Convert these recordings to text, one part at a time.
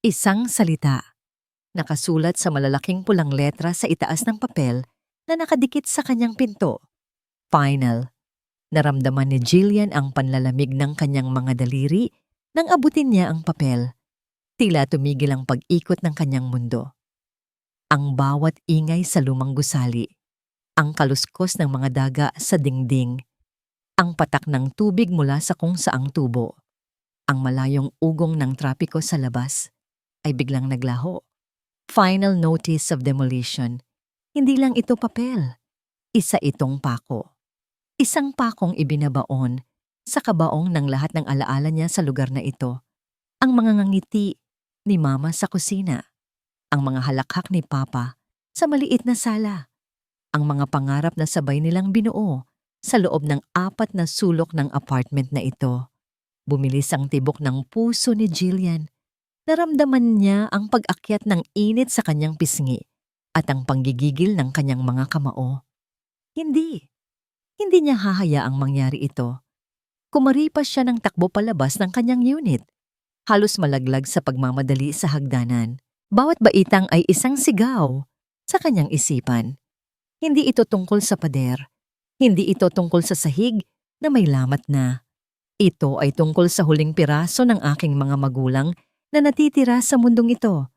Isang salita, nakasulat sa malalaking pulang letra sa itaas ng papel na nakadikit sa kanyang pinto. Final. Naramdaman ni Jillian ang panlalamig ng kanyang mga daliri nang abutin niya ang papel. Tila tumigil ang pag-ikot ng kanyang mundo. Ang bawat ingay sa lumang gusali, ang kaluskos ng mga daga sa dingding, ang patak ng tubig mula sa kung saang tubo, ang malayong ugong ng trapiko sa labas, ay biglang naglaho. Final notice of demolition. Hindi lang ito papel. Isa itong pako. Isang pakong ibinabaon sa kabaong ng lahat ng alaala niya sa lugar na ito. Ang mga ngangiti ni Mama sa kusina. Ang mga halakhak ni Papa sa maliit na sala. Ang mga pangarap na sabay nilang binuo sa loob ng 4 na sulok ng apartment na ito. Bumilis ang tibok ng puso ni Jillian. Naramdaman niya ang pag-akyat ng init sa kanyang pisngi at ang panggigigil ng kanyang mga kamao. Hindi niya hahayaang mangyari ito. Kumaripas siya ng takbo palabas ng kanyang unit. Halos malaglag sa pagmamadali sa hagdanan. Bawat baitang ay isang sigaw sa kanyang isipan. Hindi ito tungkol sa pader. Hindi ito tungkol sa sahig na may lamat na. Ito ay tungkol sa huling piraso ng aking mga magulang na natitira sa mundong ito.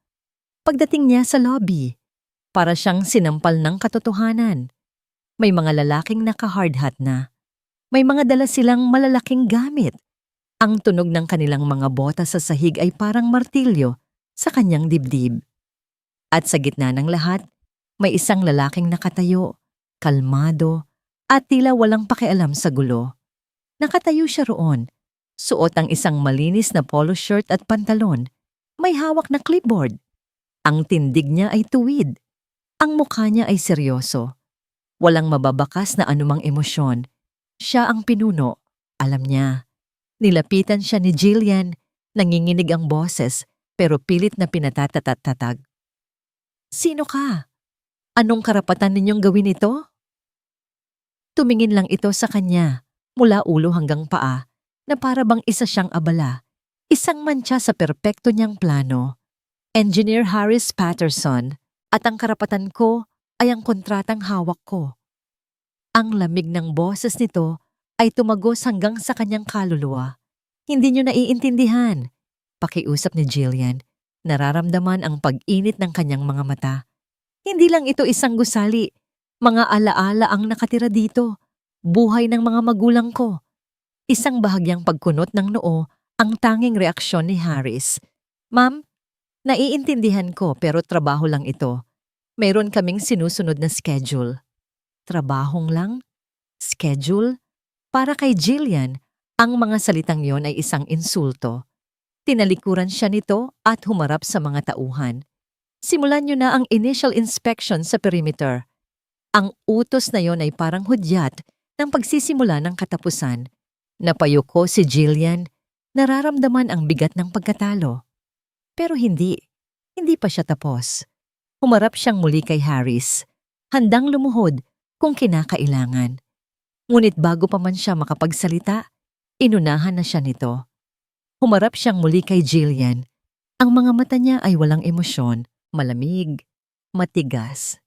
Pagdating niya sa lobby, para siyang sinampal ng katotohanan. May mga lalaking naka-hard hat na. May mga dala silang malalaking gamit. Ang tunog ng kanilang mga bota sa sahig ay parang martilyo sa kanyang dibdib. At sa gitna ng lahat, may isang lalaking nakatayo, kalmado, at tila walang pakialam sa gulo. Nakatayo siya roon, suot ang isang malinis na polo shirt at pantalon, may hawak na clipboard. Ang tindig niya ay tuwid. Ang mukha niya ay seryoso. Walang mababakas na anumang emosyon. Siya ang pinuno, alam niya. Nilapitan siya ni Jillian, nanginginig ang boses, pero pilit na pinatatatatag. Sino ka? Anong karapatan ninyong gawin ito? Tumingin lang ito sa kanya, mula ulo hanggang paa, na para bang isa siyang abala. Isang mantsa sa perpekto niyang plano. Engineer Harris Patterson, at ang karapatan ko ay ang kontratang hawak ko. Ang lamig ng boses nito ay tumagos hanggang sa kanyang kaluluwa. Hindi niyo naiintindihan. Pakiusap ni Jillian. Nararamdaman ang pag-init ng kanyang mga mata. Hindi lang ito isang gusali. Mga alaala ang nakatira dito. Buhay ng mga magulang ko. Isang bahagyang pagkunot ng noo ang tanging reaksyon ni Harris. Ma'am, naiintindihan ko pero trabaho lang ito. Mayroon kaming sinusunod na schedule. Trabahong lang? Schedule? Para kay Jillian, ang mga salitang yon ay isang insulto. Tinalikuran siya nito at humarap sa mga tauhan. Simulan niyo na ang initial inspection sa perimeter. Ang utos na yon ay parang hudyat ng pagsisimula ng katapusan. Napayuko si Jillian, nararamdaman ang bigat ng pagkatalo. Pero hindi pa siya tapos. Humarap siyang muli kay Harris, handang lumuhod kung kinakailangan. Ngunit bago pa man siya makapagsalita, inunahan na siya nito. Humarap siyang muli kay Jillian. Ang mga mata niya ay walang emosyon, malamig, matigas.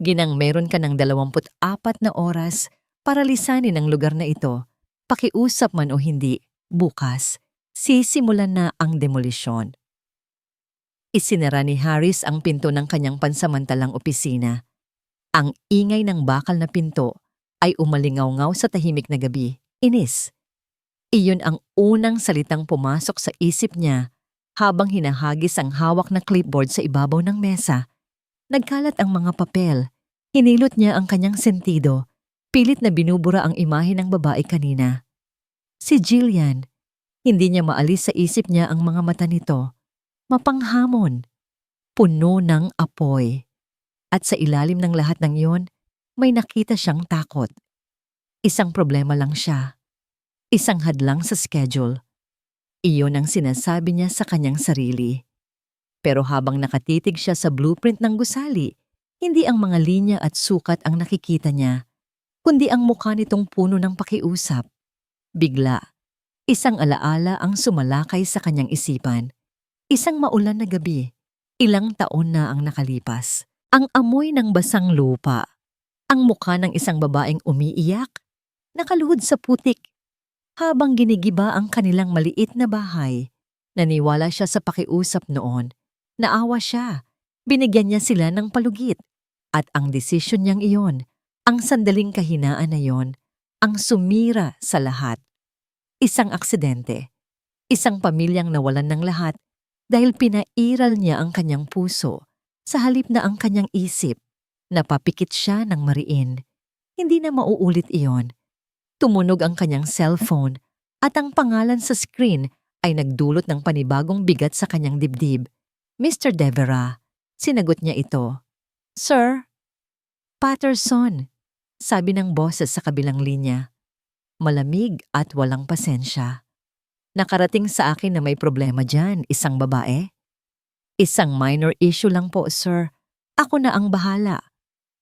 Ginang meron ka ng 24 na oras para lisanin ang lugar na ito. Pakiusap man o hindi, bukas, sisimulan na ang demolisyon. Isinara ni Harris ang pinto ng kanyang pansamantalang opisina. Ang ingay ng bakal na pinto ay umalingaw-ngaw sa tahimik na gabi. Inis. Iyon ang unang salitang pumasok sa isip niya habang hinahagis ang hawak na clipboard sa ibabaw ng mesa. Nagkalat ang mga papel. Hinilot niya ang kanyang sentido. Pilit na binubura ang imahe ng babae kanina. Si Jillian. Hindi niya maalis sa isip niya ang mga mata nito. Mapanghamon. Puno ng apoy. At sa ilalim ng lahat ng yon, may nakita siyang takot. Isang problema lang siya. Isang hadlang sa schedule. Iyon ang sinasabi niya sa kanyang sarili. Pero habang nakatitig siya sa blueprint ng gusali, hindi ang mga linya at sukat ang nakikita niya, kundi ang mukha nitong puno ng pakiusap. Bigla, isang alaala ang sumalakay sa kanyang isipan. Isang maulan na gabi. Ilang taon na ang nakalipas. Ang amoy ng basang lupa. Ang mukha ng isang babaeng umiiyak, nakaluhod sa putik. Habang ginigiba ang kanilang maliit na bahay, naniwala siya sa pakiusap noon. Naawa siya. Binigyan niya sila ng palugit. At ang desisyon niyang iyon, ang sandaling kahinaan na iyon, ang sumira sa lahat. Isang aksidente. Isang pamilyang nawalan ng lahat dahil pinairal niya ang kanyang puso sa halip na ang kanyang isip. Napapikit siya ng mariin. Hindi na mauulit iyon. Tumunog ang kanyang cellphone at ang pangalan sa screen ay nagdulot ng panibagong bigat sa kanyang dibdib. Mr. Devera, sinagot niya ito. Sir? Patterson, sabi ng boses sa kabilang linya. Malamig at walang pasensya. Nakarating sa akin na may problema dyan, isang babae. Isang minor issue lang po, sir. Ako na ang bahala.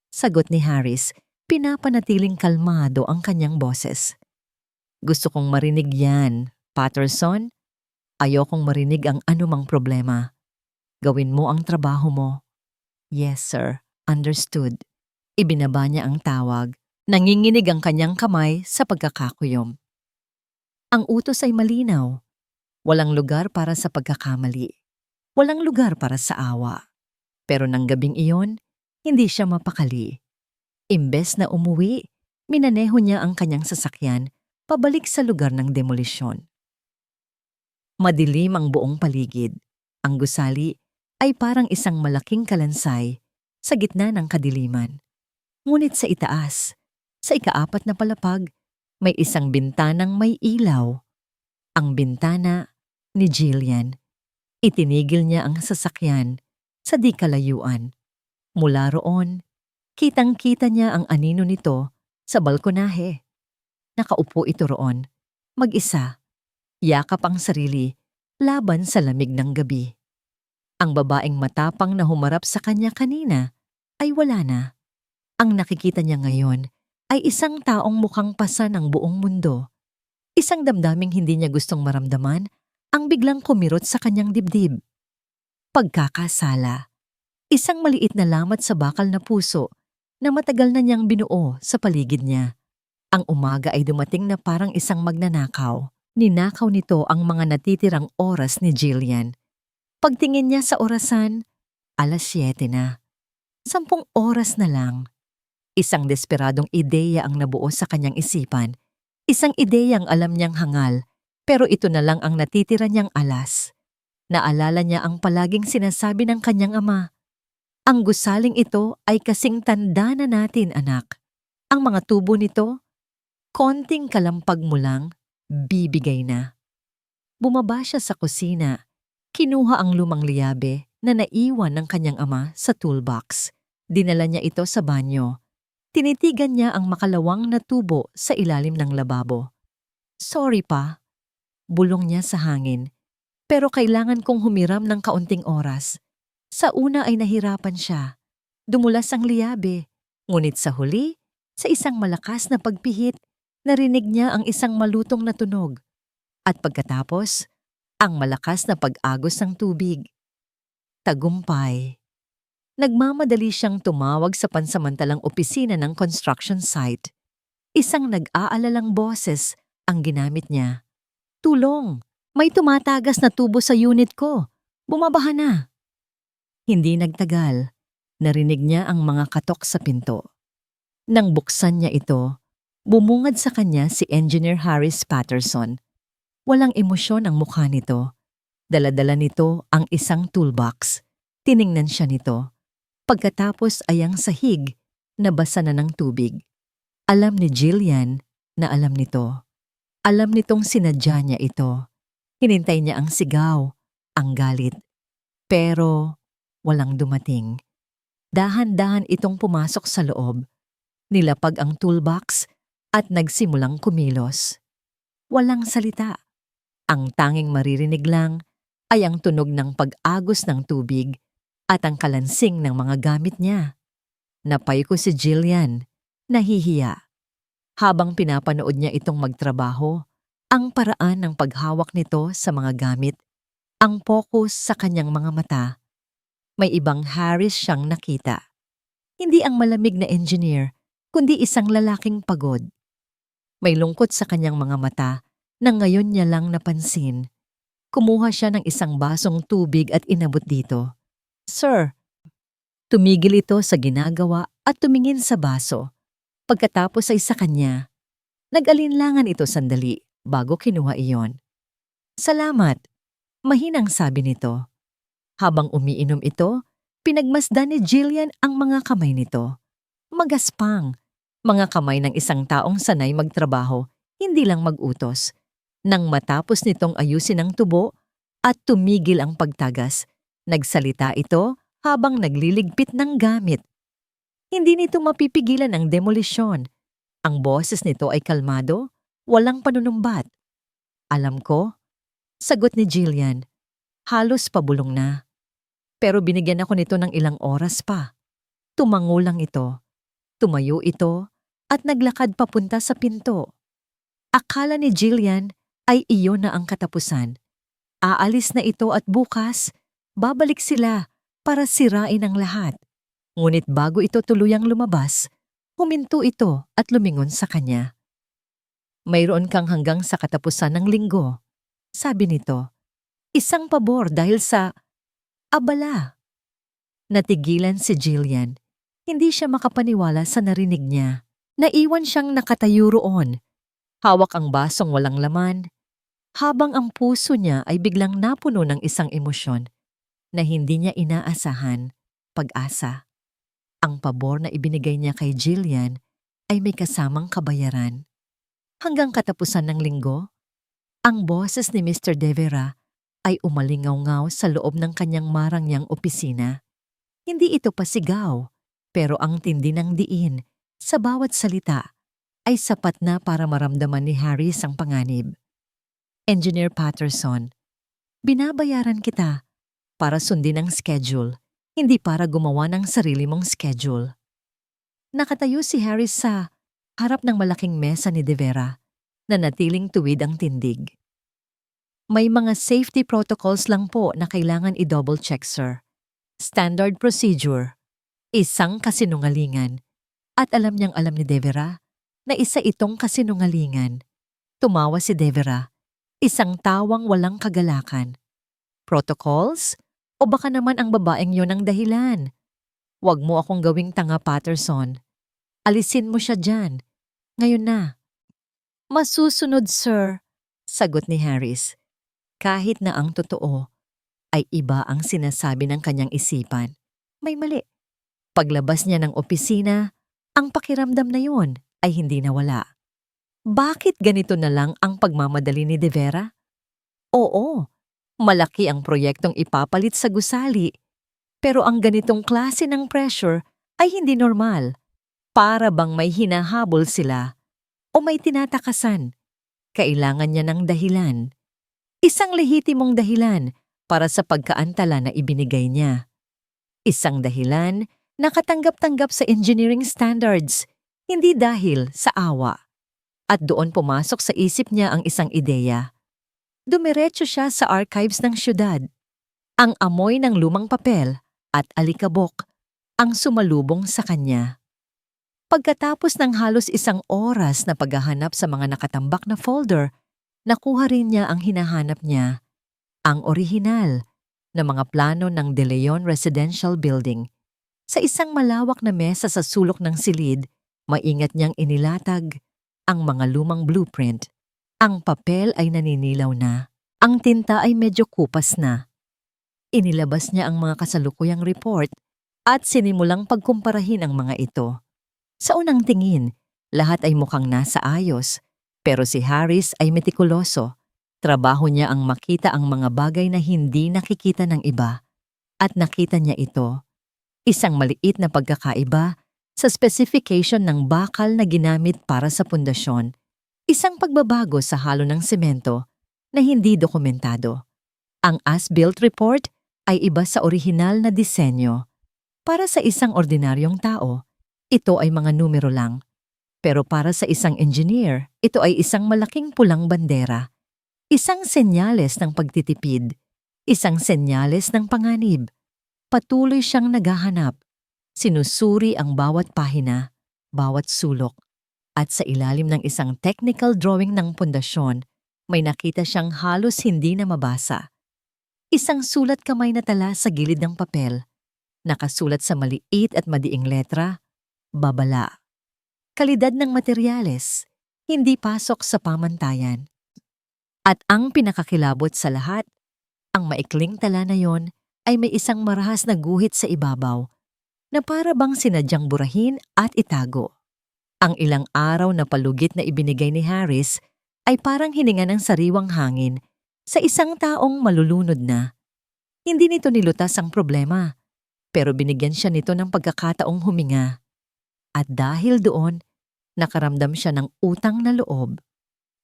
Sagot ni Harris, pinapanatiling kalmado ang kanyang boses. Gusto kong marinig yan, Patterson. Ayokong marinig ang anumang problema. Gawin mo ang trabaho mo. Yes, sir. Understood. Ibinaba niya ang tawag. Nanginginig ang kanyang kamay sa pagkakakuyom. Ang utos ay malinaw. Walang lugar para sa pagkakamali. Walang lugar para sa awa. Pero nang gabing iyon, hindi siya mapakali. Imbes na umuwi, minaneho niya ang kanyang sasakyan pabalik sa lugar ng demolisyon. Madilim ang buong paligid. Ang gusali ay parang isang malaking kalansay sa gitna ng kadiliman. Ngunit sa itaas, sa ika-4 na palapag, may isang bintanang may ilaw. Ang bintana ni Jillian. Itinigil niya ang sasakyan sa di kalayuan. Mula roon, kitang-kita niya ang anino nito sa balkonahe. Nakaupo ito roon, mag-isa, yakap ang sarili laban sa lamig ng gabi. Ang babaeng matapang na humarap sa kanya kanina ay wala na. Ang nakikita niya ngayon ay isang taong mukhang pasa ng buong mundo. Isang damdaming hindi niya gustong maramdaman ang biglang kumirot sa kanyang dibdib. Pagkakasala. Isang maliit na lamat sa bakal na puso na matagal na niyang binuo sa paligid niya. Ang umaga ay dumating na parang isang magnanakaw. Ninakaw nito ang mga natitirang oras ni Jillian. Pagtingin niya sa orasan, 7:00 na. 10 oras na lang. Isang desperadong ideya ang nabuo sa kanyang isipan. Isang ideyang alam niyang hangal, pero ito na lang ang natitira niyang alas. Naalala niya ang palaging sinasabi ng kanyang ama. Ang gusaling ito ay kasing tanda na natin, anak. Ang mga tubo nito, konting kalampag mo lang, bibigay na. Bumaba siya sa kusina. Kinuha ang lumang liyabe na naiwan ng kanyang ama sa toolbox. Dinala niya ito sa banyo. Tinitigan niya ang makalawang na tubo sa ilalim ng lababo. Sorry pa, bulong niya sa hangin. Pero kailangan kong humiram ng kaunting oras. Sa una ay nahirapan siya. Dumulas ang liyabe. Ngunit sa huli, sa isang malakas na pagpihit, narinig niya ang isang malutong na tunog. At pagkatapos, ang malakas na pag-agos ng tubig. Tagumpay. Nagmamadali siyang tumawag sa pansamantalang opisina ng construction site. Isang nag-aalalang boses ang ginamit niya. Tulong! May tumatagas na tubo sa unit ko. Bumabaha na. Hindi nagtagal. Narinig niya ang mga katok sa pinto. Nang buksan niya ito, bumungad sa kanya si Engineer Harris Patterson. Walang emosyon ang mukha nito. Dala-dala nito ang isang toolbox. Tiningnan siya nito. Pagkatapos ay ang sahig na basa na ng tubig. Alam ni Jillian na alam nito. Alam nitong sinadya niya ito. Hinintay niya ang sigaw, ang galit. Pero walang dumating. Dahan-dahan itong pumasok sa loob. Nilapag ang toolbox at nagsimulang kumilos. Walang salita. Ang tanging maririnig lang ay ang tunog ng pag-agos ng tubig at ang kalansing ng mga gamit niya. Napay ko si Jillian, nahihiya. Habang pinapanood niya itong magtrabaho, ang paraan ng paghawak nito sa mga gamit, Ang focus sa kanyang mga mata, may ibang Harris siyang nakita. Hindi ang malamig na engineer, kundi isang lalaking pagod. May lungkot sa kanyang mga mata na ngayon niya lang napansin. Kumuha siya ng isang basong tubig at inabot dito. Sir, tumigil ito sa ginagawa at tumingin sa baso. Pagkatapos ay sa kanya. Nag-alinlangan ito sandali bago kinuha iyon. Salamat, mahinang sabi nito. Habang umiinom ito, pinagmasdan ni Jillian ang mga kamay nito. Magaspang, mga kamay ng isang taong sanay magtrabaho, hindi lang mag-utos. Nang matapos nitong ayusin ang tubo at tumigil ang pagtagas, nagsalita ito habang nagliligpit ng gamit. Hindi nito mapipigilan ang demolisyon. Ang boses nito ay kalmado, walang panunumbat. Alam ko, sagot ni Jillian, halos pabulong na. Pero binigyan ako nito ng ilang oras pa. Tumango lang ito. Tumayo ito at naglakad papunta sa pinto. Akala ni Jillian ay iyon na ang katapusan. Aalis na ito at bukas, babalik sila para sirain ang lahat. Ngunit bago ito tuluyang lumabas, huminto ito at lumingon sa kanya. Mayroon kang hanggang sa katapusan ng linggo, sabi nito. Isang pabor dahil sa abala. Natigilan si Jillian. Hindi siya makapaniwala sa narinig niya. Naiwan siyang nakatayo roon. Hawak ang basong walang laman, habang ang puso niya ay biglang napuno ng isang emosyon na hindi niya inaasahan, pag-asa. Ang pabor na ibinigay niya kay Jillian ay may kasamang kabayaran. Hanggang katapusan ng linggo, ang boses ni Mr. De Vera ay umalingaw-ngaw sa loob ng kanyang marangyang opisina. Hindi ito pasigaw, pero ang tindi ng diin sa bawat salita ay sapat na para maramdaman ni Harris ang panganib. Engineer Patterson, binabayaran kita para sundin ang schedule, hindi para gumawa ng sarili mong schedule. Nakatayo si Harris sa harap ng malaking mesa ni De Vera na natiling tuwid ang tindig. May mga safety protocols lang po na kailangan i-double check, sir. Standard procedure. Isang kasinungalingan. At alam niyang alam ni De Vera na isa itong kasinungalingan. Tumawa si De Vera. Isang tawang walang kagalakan. Protocols? O baka naman ang babaeng yon ang dahilan? Huwag mo akong gawing tanga, Patterson. Alisin mo siya dyan. Ngayon na. Masusunod, sir, sagot ni Harris. Kahit na ang totoo ay iba ang sinasabi ng kanyang isipan. May mali. Paglabas niya ng opisina, ang pakiramdam na yon ay hindi nawala. Bakit ganito na lang ang pagmamadali ni De Vera? Oo, malaki ang proyektong ipapalit sa gusali. Pero ang ganitong klase ng pressure ay hindi normal. Para bang may hinahabol sila o may tinatakasan. Kailangan niya ng dahilan. Isang lehitimong dahilan para sa pagkaantala na ibinigay niya. Isang dahilan na katanggap-tanggap sa engineering standards, hindi dahil sa awa. At doon pumasok sa isip niya ang isang ideya. Dumiretso siya sa archives ng syudad. Ang amoy ng lumang papel at alikabok ang sumalubong sa kanya. Pagkatapos ng halos isang oras na paghahanap sa mga nakatambak na folder, nakuha rin niya ang hinahanap niya, ang orihinal na mga plano ng De Leon Residential Building. Sa isang malawak na mesa sa sulok ng silid, maingat niyang inilatag ang mga lumang blueprint. Ang papel ay naninilaw na. Ang tinta ay medyo kupas na. Inilabas niya ang mga kasalukuyang report at sinimulang pagkumparahin ang mga ito. Sa unang tingin, lahat ay mukhang nasa ayos, pero si Harris ay metikuloso. Trabaho niya ang makita ang mga bagay na hindi nakikita ng iba. At nakita niya ito. Isang maliit na pagkakaiba sa specification ng bakal na ginamit para sa pundasyon. Isang pagbabago sa halo ng semento na hindi dokumentado. Ang as-built report ay iba sa orihinal na disenyo. Para sa isang ordinaryong tao, ito ay mga numero lang. Pero para sa isang engineer, ito ay isang malaking pulang bandera. Isang senyales ng pagtitipid. Isang senyales ng panganib. Patuloy siyang naghahanap. Sinusuri ang bawat pahina, bawat sulok. At sa ilalim ng isang technical drawing ng pundasyon, may nakita siyang halos hindi na mabasa. Isang sulat kamay na tala sa gilid ng papel. Nakasulat sa maliit at madiing letra, babala. Kalidad ng materyales, hindi pasok sa pamantayan. At ang pinakakilabot sa lahat, ang maikling tala na yon ay may isang marahas na guhit sa ibabaw na para bang sinadyang burahin at itago. Ang ilang araw na palugit na ibinigay ni Harris ay parang hininga ng sariwang hangin sa isang taong malulunod na. Hindi nito nilutas ang problema, pero binigyan siya nito ng pagkakataong huminga. At dahil doon, nakaramdam siya ng utang na loob.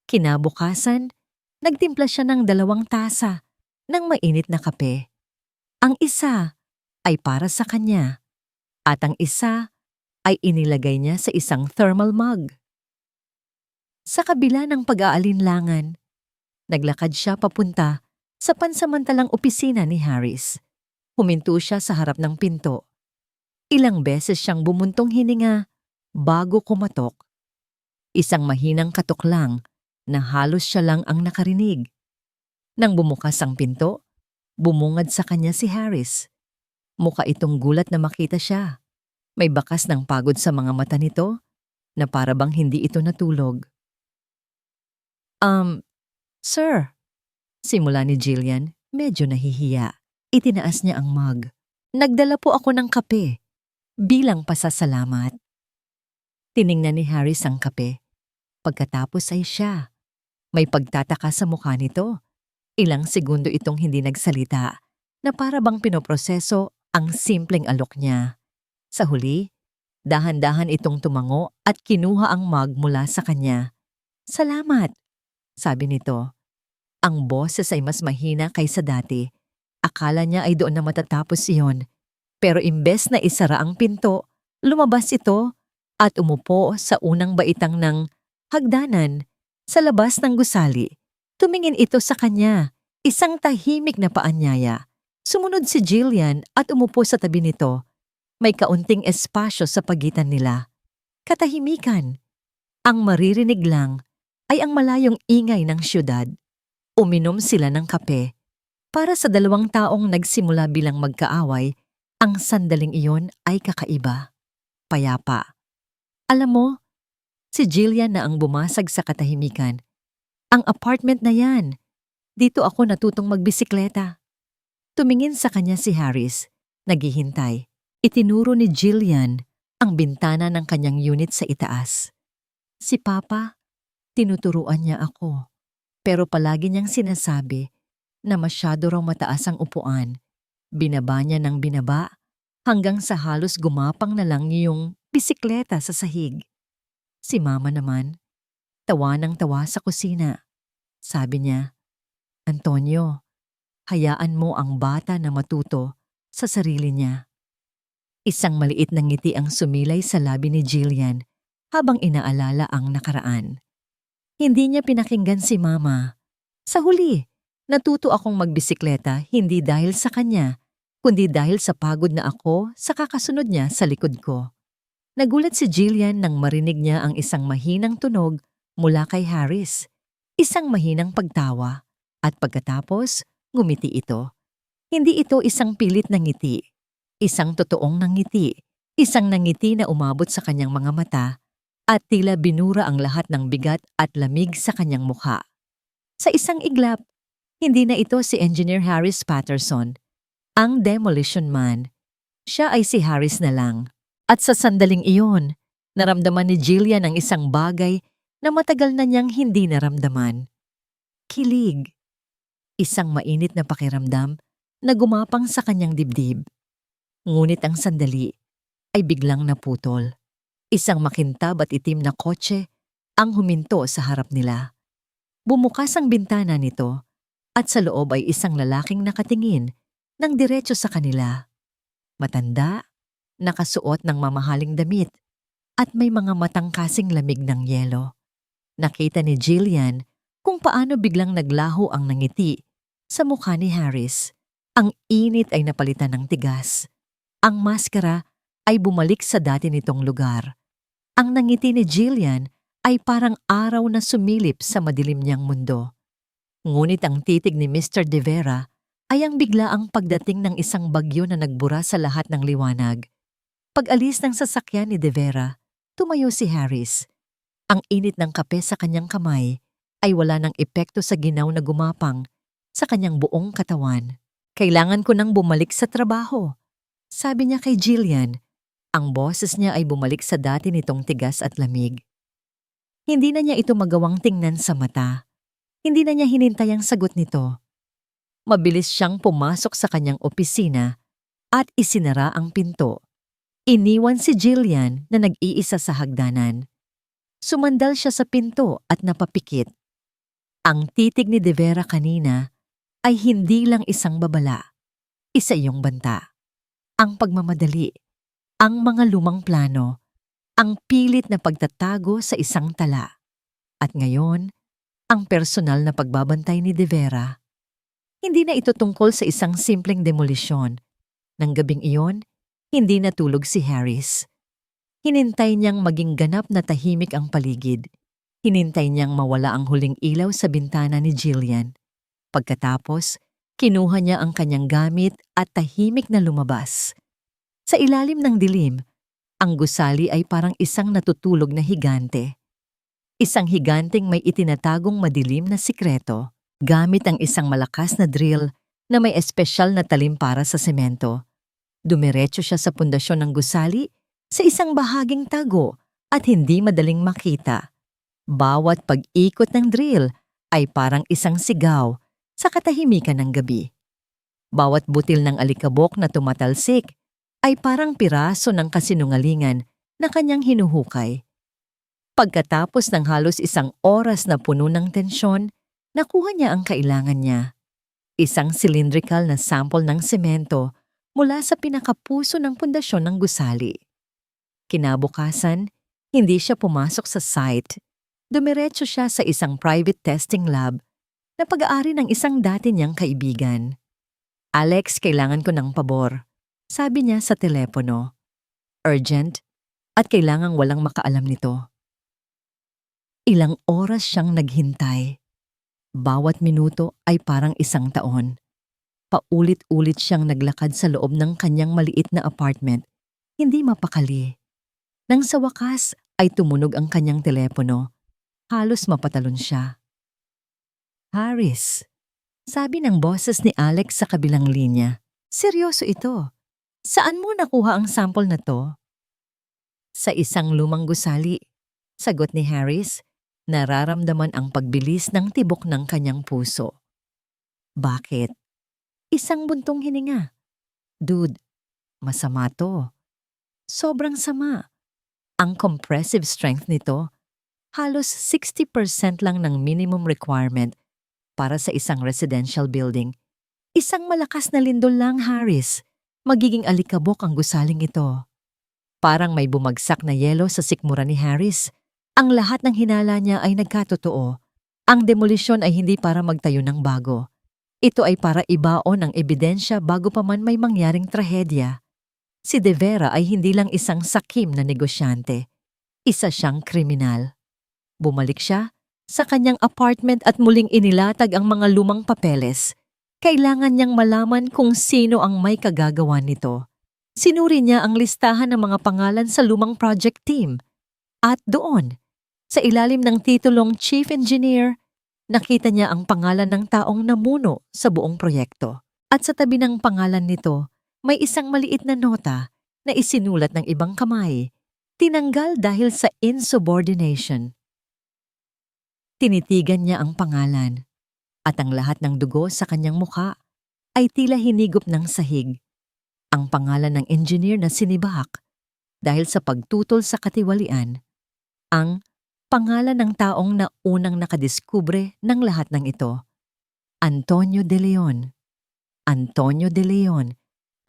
Kinabukasan, nagtimpla siya ng 2 tasa ng mainit na kape. Ang isa ay para sa kanya, at ang isa ay inilagay niya sa isang thermal mug. Sa kabila ng pag-aalinlangan, naglakad siya papunta sa pansamantalang opisina ni Harris. Huminto siya sa harap ng pinto. Ilang beses siyang bumuntong hininga bago kumatok. Isang mahinang katok lang na halos siya lang ang nakarinig. Nang bumukas ang pinto, bumungad sa kanya si Harris. Mukha itong gulat na makita siya. May bakas ng pagod sa mga mata nito na para bang hindi ito natulog. Sir, simula ni Jillian, medyo nahihiya. Itinaas niya ang mug. Nagdala po ako ng kape, bilang pasasalamat. Tiningnan ni Harris ang kape. Pagkatapos ay siya. May pagtataka sa mukha nito. Ilang segundo itong hindi nagsalita na para bang pinoproseso ang simpleng alok niya. Sa huli, dahan-dahan itong tumango at kinuha ang mug mula sa kanya. Salamat, sabi nito. Ang boses ay mas mahina kaysa dati. Akala niya ay doon na matatapos iyon. Pero imbes na isara ang pinto, lumabas ito at umupo sa unang baitang ng hagdanan sa labas ng gusali. Tumingin ito sa kanya, isang tahimik na paanyaya. Sumunod si Jillian at umupo sa tabi nito. May kaunting espasyo sa pagitan nila. Katahimikan. Ang maririnig lang ay ang malayong ingay ng siyudad. Uminom sila ng kape. Para sa 2 taong nagsimula bilang magkaaway, ang sandaling iyon ay kakaiba. Payapa. Alam mo, si Jillian na ang bumasag sa katahimikan. Ang apartment na yan. Dito ako natutong magbisikleta. Tumingin sa kanya si Harris, naghihintay. Itinuro ni Jillian ang bintana ng kanyang unit sa itaas. Si Papa, tinuturuan niya ako. Pero palagi niyang sinasabi na masyado raw mataas ang upuan. Binaba niya ng binaba hanggang sa halos gumapang na lang yung bisikleta sa sahig. Si Mama naman, tawa ng tawa sa kusina. Sabi niya, Antonio, hayaan mo ang bata na matuto sa sarili niya. Isang maliit na ngiti ang sumilay sa labi ni Jillian habang inaalala ang nakaraan. Hindi niya pinakinggan si Mama. Sa huli, natuto akong magbisikleta hindi dahil sa kanya, kundi dahil sa pagod na ako sa kakasunod niya sa likod ko. Nagulat si Jillian nang marinig niya ang isang mahinang tunog mula kay Harris. Isang mahinang pagtawa. At pagkatapos, ngumiti ito. Hindi ito isang pilit na ngiti. Isang totoong nangiti. Isang nangiti na umabot sa kanyang mga mata at tila binura ang lahat ng bigat at lamig sa kanyang mukha. Sa isang iglap, hindi na ito si Engineer Harris Patterson, ang demolition man. Siya ay si Harris na lang. At sa sandaling iyon, naramdaman ni Jillian ang isang bagay na matagal na niyang hindi naramdaman. Kilig. Isang mainit na pakiramdam na gumapang sa kanyang dibdib. Ngunit ang sandali ay biglang naputol. Isang makintab at itim na kotse ang huminto sa harap nila. Bumukas ang bintana nito at sa loob ay isang lalaking nakatingin ng diretso sa kanila. Matanda, nakasuot ng mamahaling damit at may mga matang kasing lamig ng yelo. Nakita ni Jillian kung paano biglang naglaho ang nangiti Sa mukha ni Harris, ang init ay napalitan ng tigas. Ang maskara ay bumalik sa dati nitong lugar. Ang nangiti ni Jillian ay parang araw na sumilip sa madilim niyang mundo. Ngunit ang titig ni Mr. De Vera ay ang biglaang pagdating ng isang bagyo na nagbura sa lahat ng liwanag. Pag-alis ng sasakyan ni De Vera, tumayo si Harris. Ang init ng kape sa kanyang kamay ay wala ng epekto sa ginaw na gumapang sa kanyang buong katawan. Kailangan ko nang bumalik sa trabaho, sabi niya kay Jillian. Ang boses niya ay bumalik sa dati nitong tigas at lamig. Hindi na niya ito magawang tingnan sa mata. Hindi na niya hinintay ang sagot nito. Mabilis siyang pumasok sa kanyang opisina at isinara ang pinto. Iniwan si Jillian na nag-iisa sa hagdanan. Sumandal siya sa pinto at napapikit. Ang titig ni De Vera kanina ay hindi lang isang babala, isa iyong banta. Ang pagmamadali, ang mga lumang plano, ang pilit na pagtatago sa isang tala. At ngayon, ang personal na pagbabantay ni De Vera. Hindi na ito tungkol sa isang simpleng demolisyon. Nang gabing iyon, hindi natulog si Harris. Hinintay niyang maging ganap na tahimik ang paligid. Hinintay niyang mawala ang huling ilaw sa bintana ni Jillian. Pagkatapos, kinuha niya ang kanyang gamit at tahimik na lumabas. Sa ilalim ng dilim, ang gusali ay parang isang natutulog na higante. Isang higanteng may itinatagong madilim na sikreto, gamit ang isang malakas na drill na may espesyal na talim para sa semento. Dumiretso siya sa pundasyon ng gusali sa isang bahaging tago at hindi madaling makita. Bawat pag-ikot ng drill ay parang isang sigaw sa katahimikan ng gabi. Bawat butil ng alikabok na tumatalsik ay parang piraso ng kasinungalingan na kanyang hinuhukay. Pagkatapos ng halos isang oras na puno ng tensyon, nakuha niya ang kailangan niya. Isang cylindrical na sample ng semento mula sa pinakapuso ng pundasyon ng gusali. Kinabukasan, hindi siya pumasok sa site. Dumiretso siya sa isang private testing lab na pag-aari ng isang dati niyang kaibigan. Alex, kailangan ko ng pabor, sabi niya sa telepono. Urgent at kailangang walang makaalam nito. Ilang oras siyang naghintay. Bawat minuto ay parang isang taon. Paulit-ulit siyang naglakad sa loob ng kanyang maliit na apartment, hindi mapakali. Nang sa wakas ay tumunog ang kanyang telepono, halos mapatalon siya. Harris, sabi ng boses ni Alex sa kabilang linya. Seryoso ito. Saan mo nakuha ang sample na to? Sa isang lumang gusali, sagot ni Harris. Nararamdaman ang pagbilis ng tibok ng kanyang puso. Bakit? Isang buntong hininga. Dude, masama to. Sobrang sama. Ang compressive strength nito, halos 60% lang ng minimum requirement para sa isang residential building. Isang malakas na lindol lang, Harris. Magiging alikabok ang gusaling ito. Parang may bumagsak na yelo sa sikmura ni Harris. Ang lahat ng hinala niya ay nagkatotoo. Ang demolisyon ay hindi para magtayo ng bago. Ito ay para ibaon ang ebidensya bago pa man may mangyaring trahedya. Si De Vera ay hindi lang isang sakim na negosyante. Isa siyang kriminal. Bumalik siya sa kanyang apartment at muling inilatag ang mga lumang papeles. Kailangan niyang malaman kung sino ang may kagagawa nito. Sinuri niya ang listahan ng mga pangalan sa lumang project team. At doon, sa ilalim ng titulong Chief Engineer, nakita niya ang pangalan ng taong namuno sa buong proyekto. At sa tabi ng pangalan nito, may isang maliit na nota na isinulat ng ibang kamay. Tinanggal dahil sa insubordination. Tinitigan niya ang pangalan at ang lahat ng dugo sa kanyang mukha ay tila hinigop ng sahig. Ang pangalan ng engineer na sinibak dahil sa pagtutol sa katiwalian. Ang pangalan ng taong na unang nakadiskubre ng lahat ng ito. Antonio de Leon. Antonio de Leon.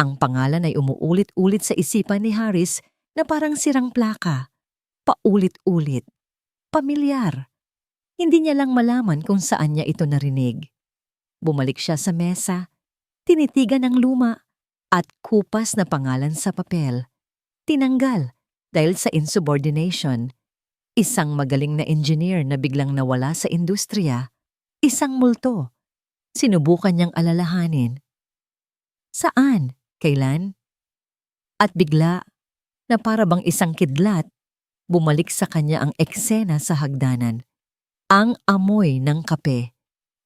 Ang pangalan ay umuulit-ulit sa isipan ni Harris na parang sirang plaka. Paulit-ulit. Pamilyar. Hindi niya lang malaman kung saan niya ito narinig. Bumalik siya sa mesa, tinitigan ang luma at kupas na pangalan sa papel. Tinanggal dahil sa insubordination. Isang magaling na engineer na biglang nawala sa industriya. Isang multo. Sinubukan niyang alalahanin. Saan? Kailan? At bigla, na para bang isang kidlat, bumalik sa kanya ang eksena sa hagdanan. Ang amoy ng kape.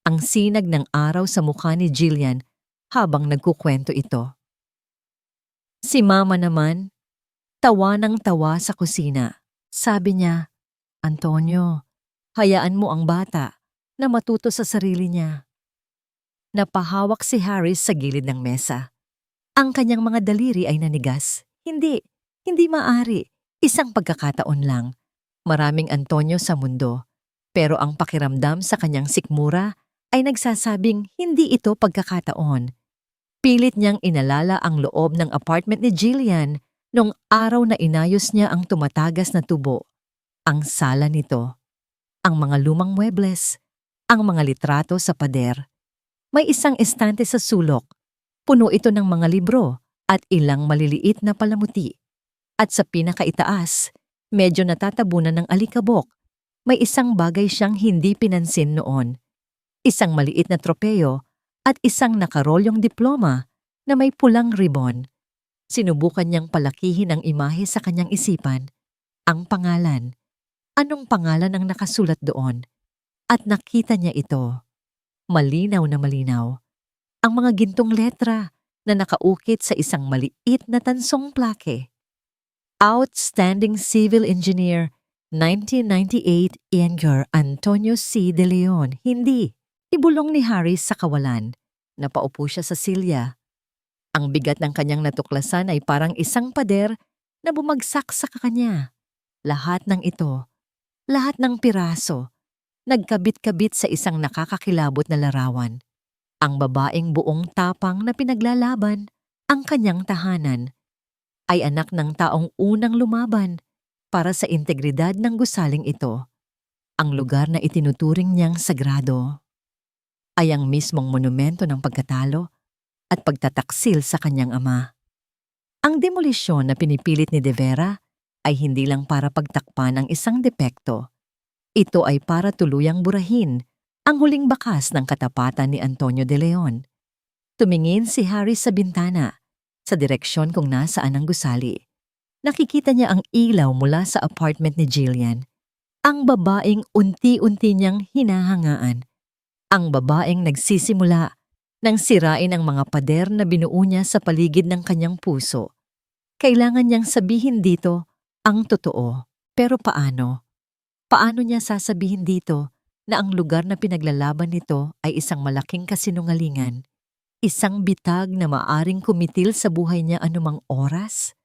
Ang sinag ng araw sa mukha ni Jillian habang nagkukwento ito. Si Mama naman, tawa ng tawa sa kusina. Sabi niya, Antonio, hayaan mo ang bata na matuto sa sarili niya. Napahawak si Harris sa gilid ng mesa. Ang kanyang mga daliri ay nanigas. Hindi maari. Isang pagkakataon lang. Maraming Antonio sa mundo. Pero ang pakiramdam sa kanyang sikmura ay nagsasabing hindi ito pagkakataon. Pilit niyang inalala ang loob ng apartment ni Jillian nung araw na inayos niya ang tumatagas na tubo. Ang sala nito, ang mga lumang muebles, ang mga litrato sa pader. May isang estante sa sulok. Puno ito ng mga libro at ilang maliliit na palamuti. At sa pinakaitaas, medyo natatabunan ng alikabok. May isang bagay siyang hindi pinansin noon. Isang maliit na tropeyo at isang nakarolyong diploma na may pulang ribon. Sinubukan niyang palakihin ang imahe sa kanyang isipan. Ang pangalan. Anong pangalan ang nakasulat doon? At nakita niya ito. Malinaw na malinaw. Ang mga gintong letra na nakaukit sa isang maliit na tansong plake. Outstanding Civil Engineer, 1998 Edgar Antonio C. De Leon. Hindi. Ibulong ni Harris sa kawalan. Napaupo siya sa silya. Ang bigat ng kanyang natuklasan ay parang isang pader na bumagsak sa kanya. Lahat ng ito, lahat ng piraso, nagkabit-kabit sa isang nakakakilabot na larawan. Ang babaeng buong tapang na pinaglalaban, ang kanyang tahanan, ay anak ng taong unang lumaban para sa integridad ng gusaling ito. Ang lugar na itinuturing niyang sagrado ay ang mismong monumento ng pagkatalo at pagtataksil sa kanyang ama. Ang demolisyon na pinipilit ni De Vera ay hindi lang para pagtakpan ang isang depekto. Ito ay para tuluyang burahin ang huling bakas ng katapatan ni Antonio De Leon. Tumingin si Harris sa bintana, sa direksyon kung nasaan ang gusali. Nakikita niya ang ilaw mula sa apartment ni Jillian. Ang babaeng unti-unti niyang hinahangaan. Ang babaeng nagsisimula nang sirain ang mga pader na binuo niya sa paligid ng kanyang puso. Kailangan niyang sabihin dito ang totoo. Pero paano? Paano niya sasabihin dito na ang lugar na pinaglalaban nito ay isang malaking kasinungalingan? Isang bitag na maaring kumitil sa buhay niya anumang oras?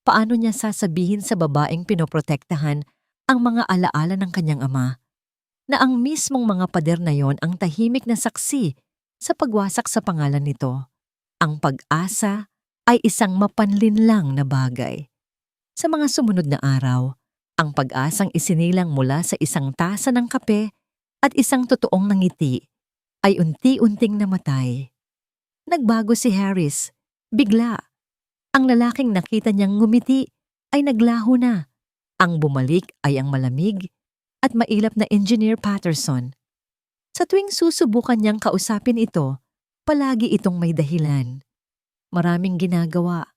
Paano niya sasabihin sa babaeng pinoprotektahan ang mga alaala ng kanyang ama? Na ang mismong mga pader na yon ang tahimik na saksi sa pagwasak sa pangalan nito. Ang pag-asa ay isang mapanlinlang na bagay. Sa mga sumunod na araw, ang pag-asang isinilang mula sa isang tasa ng kape at isang totoong nangiti ay unti-unting namatay. Nagbago si Harris. Bigla. Ang lalaking nakita niyang ngumiti ay naglaho na. Ang bumalik ay ang malamig at mailap na Engineer Patterson. Sa tuwing susubukan niyang kausapin ito, palagi itong may dahilan. Maraming ginagawa.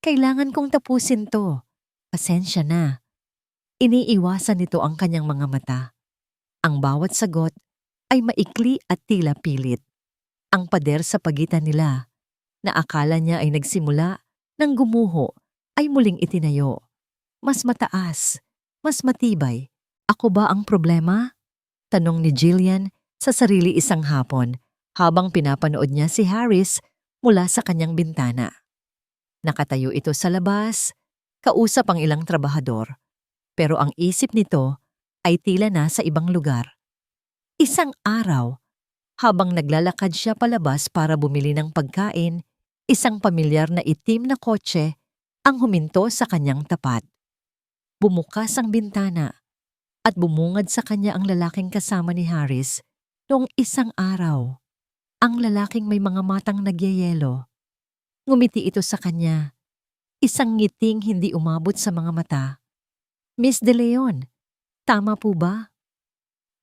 Kailangan kong tapusin to. Pasensya na. Iniiwasan nito ang kanyang mga mata. Ang bawat sagot ay maikli at tila pilit. Ang pader sa pagitan nila, na akala niya ay nagsimula nang gumuho, ay muling itinayo. Mas mataas, mas matibay. Ako ba ang problema? Tanong ni Jillian sa sarili isang hapon habang pinapanood niya si Harris mula sa kanyang bintana. Nakatayo ito sa labas, kausap ang ilang trabahador. Pero ang isip nito ay tila na sa ibang lugar. Isang araw, habang naglalakad siya palabas para bumili ng pagkain, isang pamilyar na itim na kotse ang huminto sa kanyang tapat. Bumukas ang bintana at bumungad sa kanya ang lalaking kasama ni Harris noong isang araw. Ang lalaking may mga matang nagyayelo. Ngumiti ito sa kanya. Isang ngiting hindi umabot sa mga mata. Miss De Leon, tama po ba?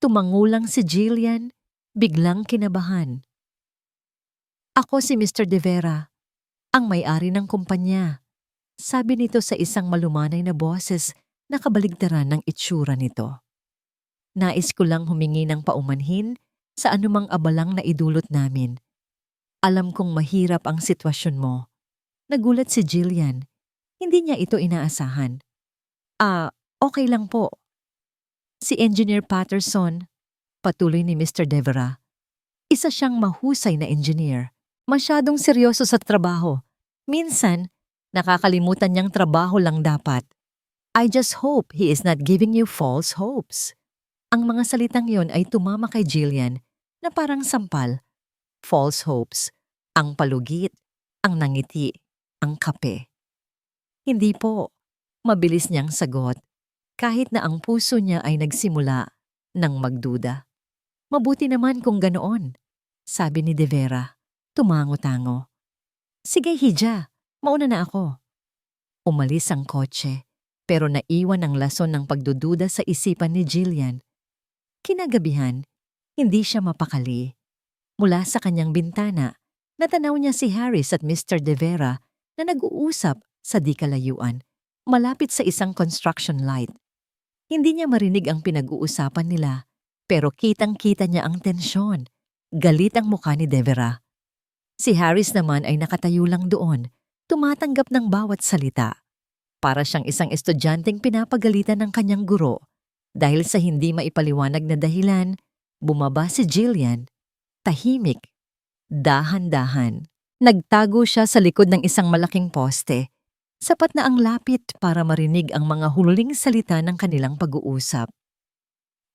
Tumangulang si Jillian, biglang kinabahan. Ako si Mr. De Vera, ang may-ari ng kumpanya. Sabi nito sa isang malumanay na boses na kabaligtaran ng itsura nito. Nais ko lang humingi ng paumanhin sa anumang abalang na idulot namin. Alam kong mahirap ang sitwasyon mo. Nagulat si Jillian. Hindi niya ito inaasahan. Okay lang po. Si Engineer Patterson, patuloy ni Mr. Devera. Isa siyang mahusay na engineer. Masyadong seryoso sa trabaho. Minsan, nakakalimutan niyang trabaho lang dapat. I just hope he is not giving you false hopes. Ang mga salitang yon ay tumama kay Jillian na parang sampal. False hopes, ang palugit, ang nangiti, ang kape. Hindi po. Mabilis niyang sagot, kahit na ang puso niya ay nagsimula ng magduda. Mabuti naman kung ganoon, sabi ni De Vera, tumango-tango. Sige Hija, mauna na ako. Umalis ang kotse, pero naiwan ang lason ng pagdududa sa isipan ni Jillian. Kinagabihan, hindi siya mapakali. Mula sa kanyang bintana, natanaw niya si Harris at Mr. De Vera na nag-uusap sa di kalayuan, malapit sa isang construction light. Hindi niya marinig ang pinag-uusapan nila, pero kitang-kita niya ang tensyon. Galit ang mukha ni De Vera. Si Harris naman ay nakatayo lang doon, tumatanggap ng bawat salita. Para siyang isang estudyanteng pinapagalitan ng kanyang guro. Dahil sa hindi maipaliwanag na dahilan, bumaba si Jillian. Tahimik. Dahan-dahan. Nagtago siya sa likod ng isang malaking poste. Sapat na ang lapit para marinig ang mga huling salita ng kanilang pag-uusap.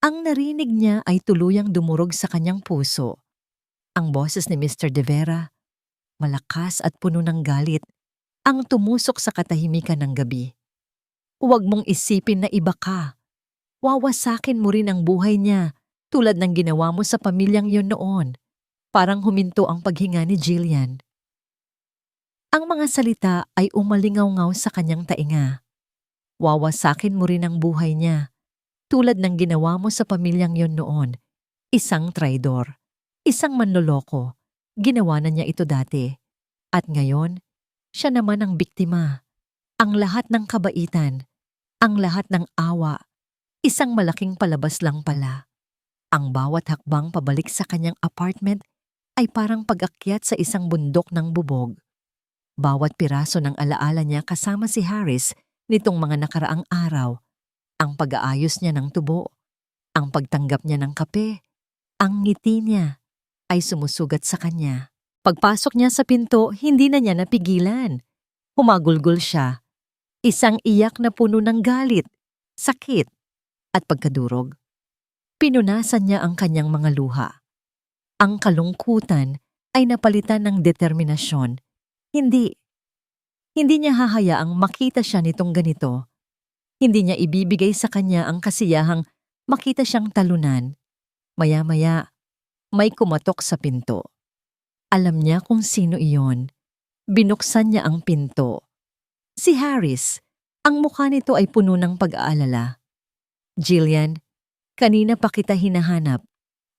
Ang narinig niya ay tuluyang dumurog sa kanyang puso. Ang boses ni Mr. De Vera, malakas at puno ng galit, ang tumusok sa katahimikan ng gabi. Huwag mong isipin na iba ka. Wawasakin mo rin ang buhay niya tulad ng ginawa mo sa pamilyang yon noon. Parang huminto ang paghinga ni Jillian. Ang mga salita ay umalingaw-ngaw sa kanyang tainga. Wawasakin mo rin ang buhay niya, tulad ng ginawa mo sa pamilyang yon noon. Isang traidor, isang manloloko. Ginawa na niya ito dati. At ngayon, siya naman ang biktima. Ang lahat ng kabaitan, ang lahat ng awa, isang malaking palabas lang pala. Ang bawat hakbang pabalik sa kanyang apartment ay parang pag-akyat sa isang bundok ng bubog. Bawat piraso ng alaala niya kasama si Harris nitong mga nakaraang araw. Ang pag-aayos niya ng tubo, ang pagtanggap niya ng kape, ang ngiti niya ay sumusugat sa kanya. Pagpasok niya sa pinto, hindi na niya napigilan. Humagulgol siya. Isang iyak na puno ng galit, sakit, at pagkadurog. Pinunasan niya ang kanyang mga luha. Ang kalungkutan ay napalitan ng determinasyon. Hindi niya hahayaang makita siya nitong ganito. Hindi niya ibibigay sa kanya ang kasiyahang makita siyang talunan. Maya-maya, may kumatok sa pinto. Alam niya kung sino iyon. Binuksan niya ang pinto. Si Harris, ang mukha nito ay puno ng pag-aalala. Jillian, kanina pa kita hinahanap.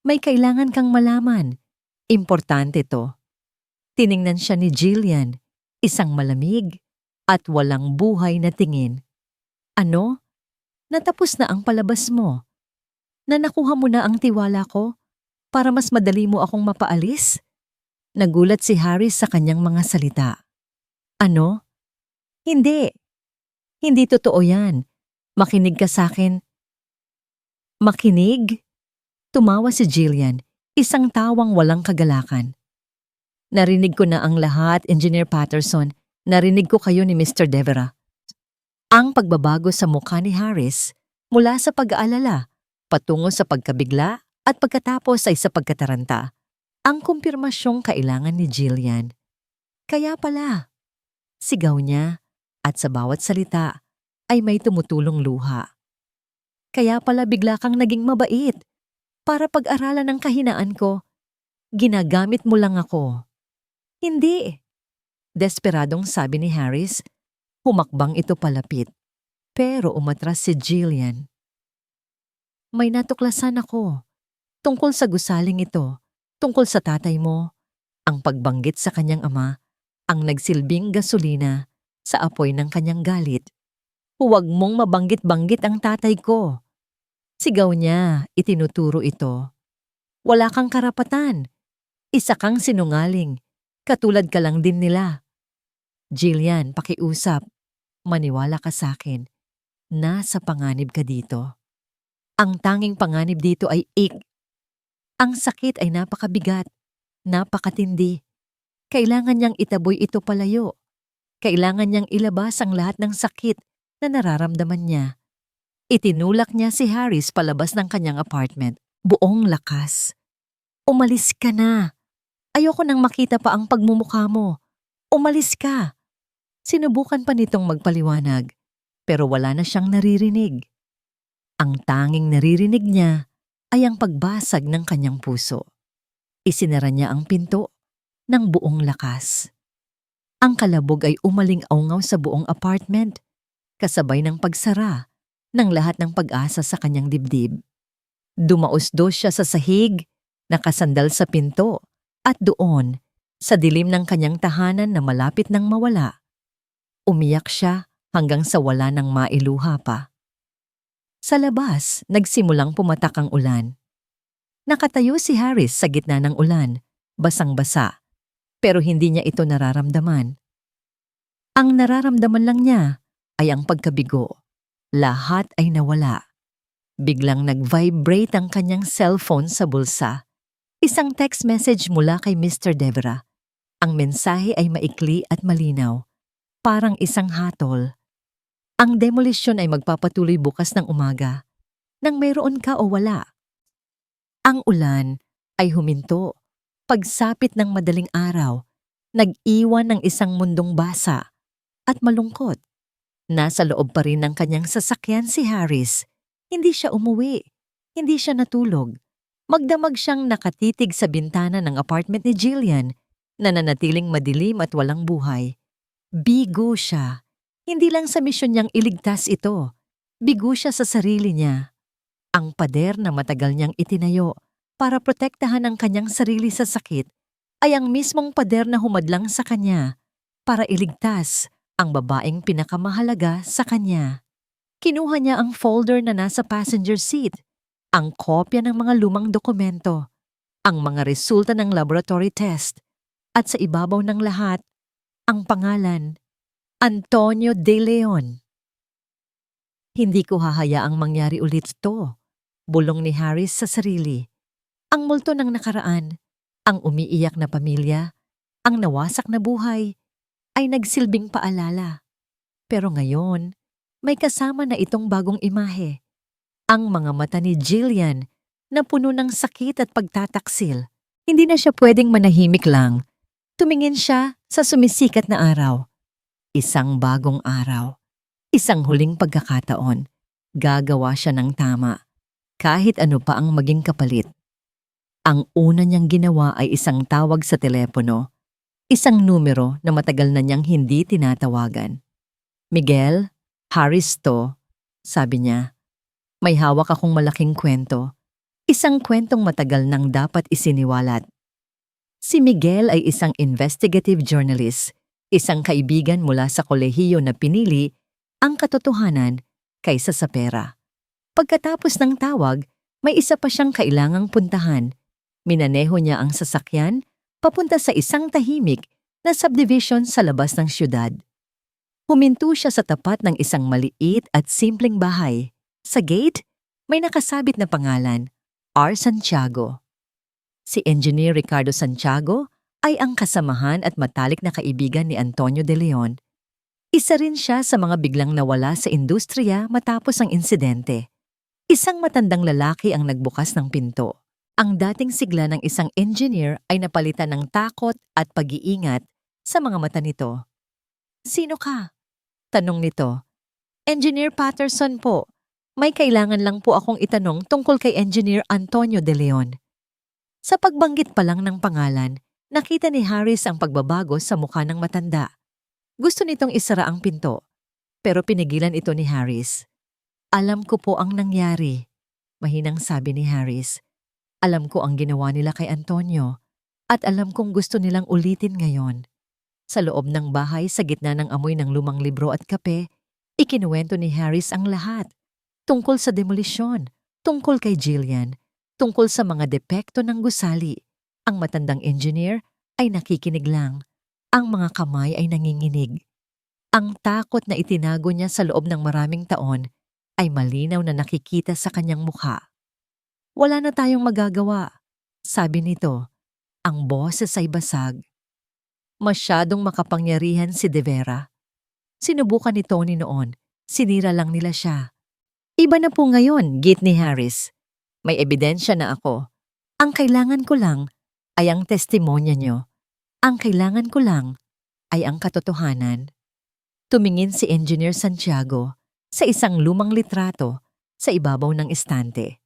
May kailangan kang malaman. Importante to. Tiningnan siya ni Jillian, isang malamig at walang buhay na tingin. Ano? Natapos na ang palabas mo? Na nakuha mo na ang tiwala ko para mas madali mo akong mapaalis? Nagulat si Harris sa kanyang mga salita. Ano? Hindi. Hindi totoo yan. Makinig ka sa akin. Makinig? Tumawa si Jillian, isang tawang walang kagalakan. Narinig ko na ang lahat, Engineer Patterson. Narinig ko kayo ni Mr. Devera. Ang pagbabago sa mukha ni Harris mula sa pag-aalala, patungo sa pagkabigla at pagkatapos ay sa pagkataranta. Ang kumpirmasyong kailangan ni Jillian. Kaya pala, sigaw niya at sa bawat salita ay may tumutulong luha. Kaya pala bigla kang naging mabait para pag-aralan ng kahinaan ko. Ginagamit mo lang ako. Hindi. Desperadong sabi ni Harris. Humakbang ito palapit. Pero umatras si Jillian. May natuklasan ako. Tungkol sa gusaling ito. Tungkol sa tatay mo. Ang pagbanggit sa kanyang ama. Ang nagsilbing gasolina sa apoy ng kanyang galit. Huwag mong mabanggit-banggit ang tatay ko. Sigaw niya, itinuturo ito. Wala kang karapatan. Isa kang sinungaling. Katulad ka lang din nila. Jillian, pakiusap. Maniwala ka sa akin. Nasa panganib ka dito. Ang tanging panganib dito ay ik. Ang sakit ay napakabigat, napakatindi. Kailangan niyang itaboy ito palayo. Kailangan niyang ilabas ang lahat ng sakit na nararamdaman niya. Itinulak niya si Harris palabas ng kanyang apartment, buong lakas. Umalis ka na. Ayoko nang makita pa ang pagmumukha mo. Umalis ka. Sinubukan pa nitong magpaliwanag, pero wala na siyang naririnig. Ang tanging naririnig niya ay ang pagbasag ng kanyang puso. Isinara niya ang pinto ng buong lakas. Ang kalabog ay umaling-aungaw sa buong apartment, kasabay ng pagsara ng lahat ng pag-asa sa kanyang dibdib. Dumausdos siya sa sahig, nakasandal sa pinto, at doon, sa dilim ng kanyang tahanan na malapit nang mawala, umiyak siya hanggang sa wala nang mailuha pa. Sa labas, nagsimulang pumatak ang ulan. Nakatayo si Harris sa gitna ng ulan, basang-basa, pero hindi niya ito nararamdaman. Ang nararamdaman lang niya ay ang pagkabigo. Lahat ay nawala. Biglang nag-vibrate ang kanyang cellphone sa bulsa. Isang text message mula kay Mr. Devra. Ang mensahe ay maikli at malinaw, parang isang hatol. Ang demolisyon ay magpapatuloy bukas ng umaga, nang mayroon ka o wala. Ang ulan ay huminto. Pagsapit ng madaling araw, nag-iwan ng isang mundong basa at malungkot. Nasa loob pa rin ng kanyang sasakyan si Harris. Hindi siya umuwi. Hindi siya natulog. Magdamag siyang nakatitig sa bintana ng apartment ni Jillian na nanatiling madilim at walang buhay. Bigo siya. Hindi lang sa misyon niyang iligtas ito. Bigo siya sa sarili niya. Ang pader na matagal niyang itinayo para protektahan ang kanyang sarili sa sakit ay ang mismong pader na humadlang sa kanya para iligtas ang babaeng pinakamahalaga sa kanya. Kinuha niya ang folder na nasa passenger seat, ang kopya ng mga lumang dokumento, ang mga resulta ng laboratory test, at sa ibabaw ng lahat, ang pangalan, Antonio De Leon. Hindi ko hahayaang mangyari ulit ito, bulong ni Harris sa sarili. Ang multo ng nakaraan, ang umiiyak na pamilya, ang nawasak na buhay, ay nagsilbing paalala. Pero ngayon, may kasama na itong bagong imahe. Ang mga mata ni Jillian na puno ng sakit at pagtataksil. Hindi na siya pwedeng manahimik lang. Tumingin siya sa sumisikat na araw. Isang bagong araw. Isang huling pagkakataon. Gagawa siya ng tama. Kahit ano pa ang maging kapalit. Ang una niyang ginawa ay isang tawag sa telepono. Isang numero na matagal na niyang hindi tinatawagan. Miguel, Harris to, sabi niya. May hawak akong malaking kwento. Isang kwentong matagal nang dapat isiniwalat. Si Miguel ay isang investigative journalist, isang kaibigan mula sa kolehiyo na pinili ang katotohanan kaysa sa pera. Pagkatapos ng tawag, may isa pa siyang kailangang puntahan. Minaneho niya ang sasakyan papunta sa isang tahimik na subdivision sa labas ng syudad. Huminto siya sa tapat ng isang maliit at simpleng bahay. Sa gate, may nakasabit na pangalan, R. Santiago. Si Engineer Ricardo Santiago ay ang kasamahan at matalik na kaibigan ni Antonio De Leon. Isa rin siya sa mga biglang nawala sa industriya matapos ang insidente. Isang matandang lalaki ang nagbukas ng pinto. Ang dating sigla ng isang engineer ay napalitan ng takot at pag-iingat sa mga mata nito. Sino ka? Tanong nito. Engineer Patterson po. May kailangan lang po akong itanong tungkol kay Engineer Antonio De Leon. Sa pagbanggit pa lang ng pangalan, nakita ni Harris ang pagbabago sa mukha ng matanda. Gusto nitong isara ang pinto, pero pinigilan ito ni Harris. Alam ko po ang nangyari, mahinang sabi ni Harris. Alam ko ang ginawa nila kay Antonio at alam kong gusto nilang ulitin ngayon. Sa loob ng bahay sa gitna ng amoy ng lumang libro at kape, ikinuwento ni Harris ang lahat. Tungkol sa demolisyon, tungkol kay Jillian, tungkol sa mga depekto ng gusali. Ang matandang engineer ay nakikinig lang. Ang mga kamay ay nanginginig. Ang takot na itinago niya sa loob ng maraming taon ay malinaw na nakikita sa kanyang mukha. Wala na tayong magagawa, sabi nito. Ang boses ay basag. Masyadong makapangyarihan si De Vera. Sinubukan ni Tony noon, sinira lang nila siya. Iba na po ngayon, git ni Harris. May ebidensya na ako. Ang kailangan ko lang ay ang testimonya nyo. Ang kailangan ko lang ay ang katotohanan. Tumingin si Engineer Santiago sa isang lumang litrato sa ibabaw ng estante.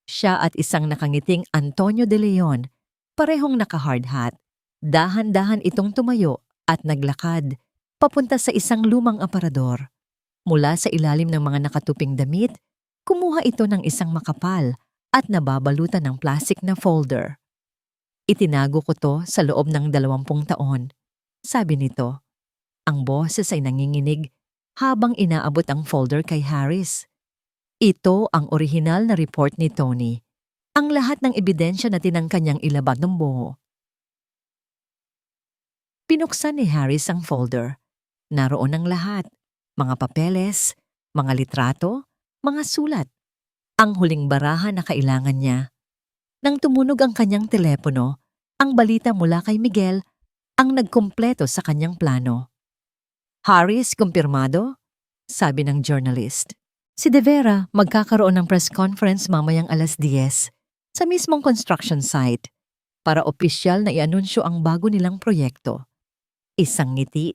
Siya at isang nakangiting Antonio de Leon, parehong naka-hard hat. Dahan-dahan itong tumayo at naglakad papunta sa isang lumang aparador. Mula sa ilalim ng mga nakatuping damit, kumuha ito ng isang makapal at nababalutan ng plastic na folder. Itinago ko to sa loob ng 20 taon, sabi nito. Ang boses ay nanginginig habang inaabot ang folder kay Harris. Ito ang orihinal na report ni Tony. Ang lahat ng ebidensya na tinangka niyang ilabag ng buo. Pinuksan ni Harris ang folder. Naroon ang lahat. Mga papeles, mga litrato, mga sulat. Ang huling baraha na kailangan niya. Nang tumunog ang kanyang telepono, ang balita mula kay Miguel ang nagkumpleto sa kanyang plano. Harris, kumpirmado? Sabi ng journalist. Si De Vera magkakaroon ng press conference mamayang 10:00 sa mismong construction site para opisyal na ianunsyo ang bago nilang proyekto. Isang ngiti.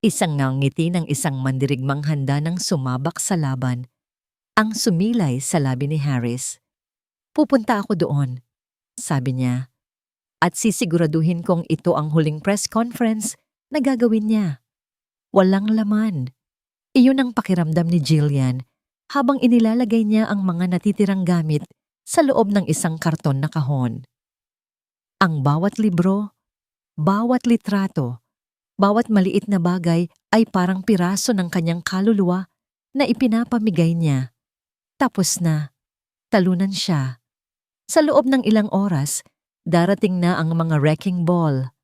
Isang ngangiti ng isang mandirigmang handa ng sumabak sa laban. Ang sumilay sa labi ni Harris. Pupunta ako doon, sabi niya. At sisiguraduhin kong ito ang huling press conference na gagawin niya. Walang laman. Iyon ang pakiramdam ni Jillian habang inilalagay niya ang mga natitirang gamit sa loob ng isang karton na kahon. Ang bawat libro, bawat litrato, bawat maliit na bagay ay parang piraso ng kanyang kaluluwa na ipinapamigay niya. Tapos na, talunan siya. Sa loob ng ilang oras, darating na ang mga wrecking ball.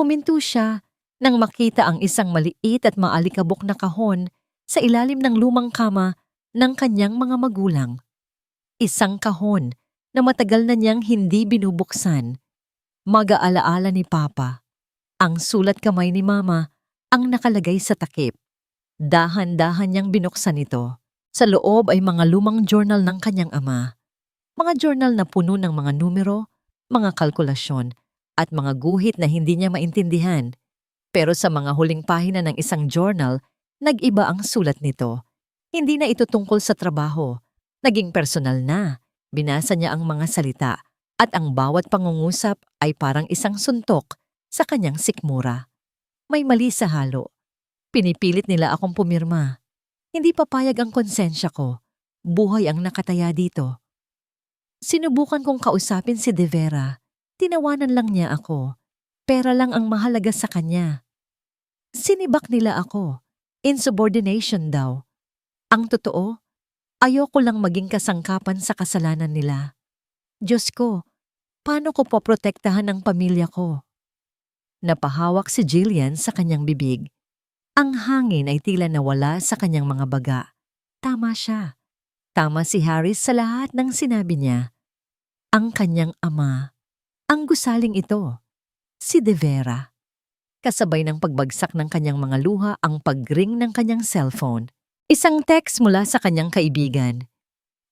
Huminto siya nang makita ang isang maliit at maalikabok na kahon sa ilalim ng lumang kama ng kanyang mga magulang. Isang kahon na matagal na niyang hindi binubuksan. Mag-aalaala ni Papa. Ang sulat kamay ni Mama ang nakalagay sa takip. Dahan-dahan niyang binuksan ito. Sa loob ay mga lumang journal ng kanyang ama. Mga journal na puno ng mga numero, mga kalkulasyon, at mga guhit na hindi niya maintindihan. Pero sa mga huling pahina ng isang journal, nag-iba ang sulat nito. Hindi na ito tungkol sa trabaho. Naging personal na. Binasa niya ang mga salita at ang bawat pangungusap ay parang isang suntok sa kanyang sikmura. May mali sa halo. Pinipilit nila akong pumirma. Hindi papayag ang konsensya ko. Buhay ang nakataya dito. Sinubukan kong kausapin si De Vera. Tinawanan lang niya ako. Pera lang ang mahalaga sa kanya. Sinibak nila ako. Insubordination daw. Ang totoo, ayoko lang maging kasangkapan sa kasalanan nila. Diyos ko, paano ko poprotektahan ang pamilya ko? Napahawak si Jillian sa kanyang bibig. Ang hangin ay tila nawala sa kanyang mga baga. Tama siya. Tama si Harris sa lahat ng sinabi niya. Ang kanyang ama. Ang gusaling ito. Si De Vera. Kasabay ng pagbagsak ng kanyang mga luha ang pag-ring ng kanyang cellphone. Isang text mula sa kanyang kaibigan.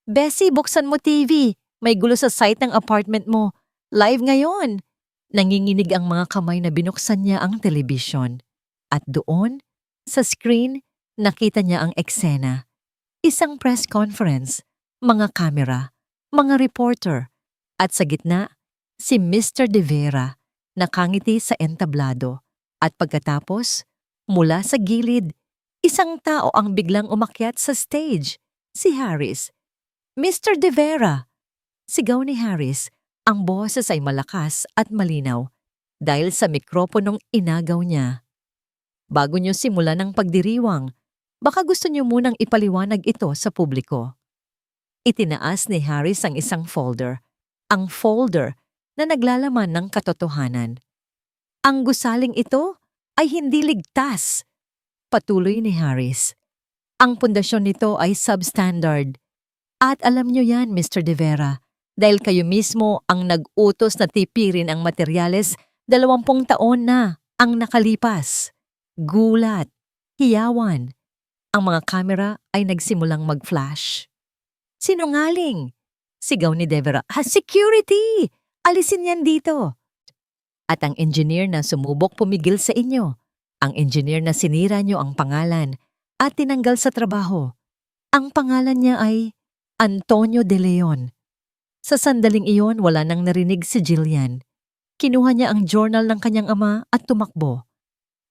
Bessie, buksan mo TV. May gulo sa site ng apartment mo. Live ngayon. Nanginginig ang mga kamay na binuksan niya ang telebisyon. At doon, sa screen, nakita niya ang eksena. Isang press conference, mga kamera, mga reporter. At sa gitna, Si Mr. De Vera, nakangiti sa entablado, at pagkatapos, mula sa gilid, isang tao ang biglang umakyat sa stage, si Harris. Mr. De Vera! Sigaw ni Harris, ang boses ay malakas at malinaw dahil sa mikroponong inagaw niya. Bago niyo simulan ng pagdiriwang, baka gusto niyo munang ipaliwanag ito sa publiko. Itinaas ni Harris ang isang folder, ang folder na naglalaman ng katotohanan. Ang gusaling ito ay hindi ligtas. Patuloy ni Harris. Ang pundasyon nito ay substandard. At alam niyo yan, Mr. De Vera, dahil kayo mismo ang nag-utos na tipirin ang materyales 20 taon na ang nakalipas. Gulat, hiyawan. Ang mga kamera ay nagsimulang mag-flash. Sinungaling! Sigaw ni De Vera, security! Alisin yan dito! At ang engineer na sumubok pumigil sa inyo, ang engineer na sinira niyo ang pangalan at tinanggal sa trabaho. Ang pangalan niya ay Antonio De Leon. Sa sandaling iyon, wala nang narinig si Jillian. Kinuha niya ang journal ng kanyang ama at tumakbo.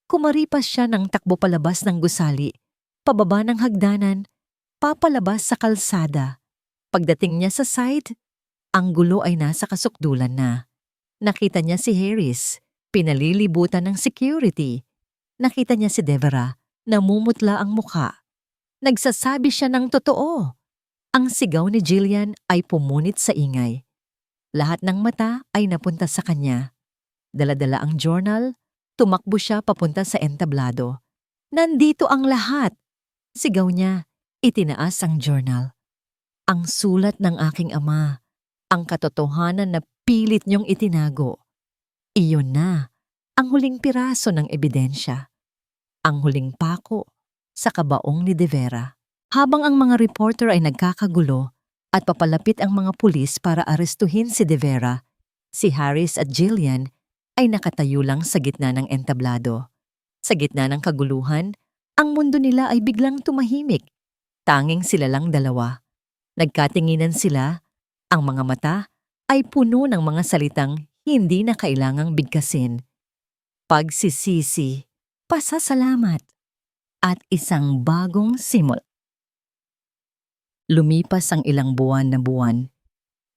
Kumaripas siya ng takbo palabas ng gusali, pababa ng hagdanan, papalabas sa kalsada. Pagdating niya sa side, ang gulo ay nasa kasukdulan na. Nakita niya si Harris, pinalilibutan ng security. Nakita niya si De Vera, namumutla ang mukha. Nagsasabi siya ng totoo. Ang sigaw ni Jillian ay pumunit sa ingay. Lahat ng mata ay napunta sa kanya. Dala-dala ang journal, tumakbo siya papunta sa entablado. Nandito ang lahat! Sigaw niya, itinaas ang journal. Ang sulat ng aking ama, ang katotohanan na pilit niyong itinago. Iyon na, ang huling piraso ng ebidensya. Ang huling pako sa kabaong ni De Vera. Habang ang mga reporter ay nagkakagulo at papalapit ang mga pulis para arestuhin si De Vera, si Harris at Jillian ay nakatayo lang sa gitna ng entablado. Sa gitna ng kaguluhan, ang mundo nila ay biglang tumahimik. Tanging sila lang dalawa. Nagkatinginan sila, ang mga mata ay puno ng mga salitang hindi na kailangang bigkasin. Pagsisisi, pasasalamat, at isang bagong simula. Lumipas ang ilang buwan na buwan.